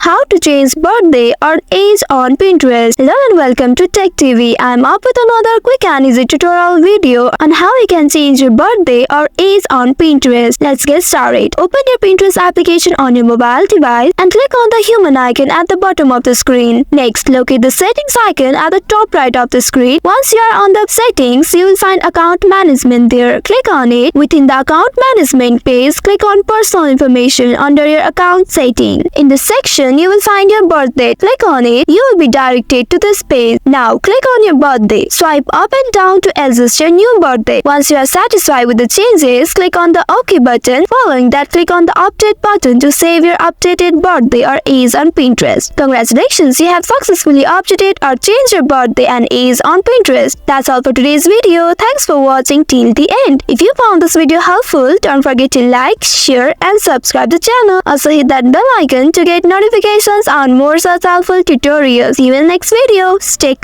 How to change birthday or age on Pinterest. Hello and welcome to Tech TV. I'm up with another quick and easy tutorial video on how you can change your birthday or age on Pinterest. Let's get started. Open your Pinterest application on your mobile device and click on the human icon at the bottom of the screen. Next, locate the settings icon at the top right of the screen. Once you are on the settings, you will find account management there. Click on it. Within the account management page, click on personal information under your account setting. In the section, you will find your birthday. Click on it. You will be directed to this page. Now, click on your birthday. Swipe up and down to adjust your new birthday. Once you are satisfied with the changes, click on the OK button. Following that, click on the Update button to save your updated birthday or age on Pinterest. Congratulations, you have successfully updated or changed your birthday and age on Pinterest. That's all for today's video. Thanks for watching till the end. If you found this video helpful, don't forget to like, share and subscribe the channel. Also hit that bell icon to get notifications on more such helpful tutorials. See you in the next video. Stay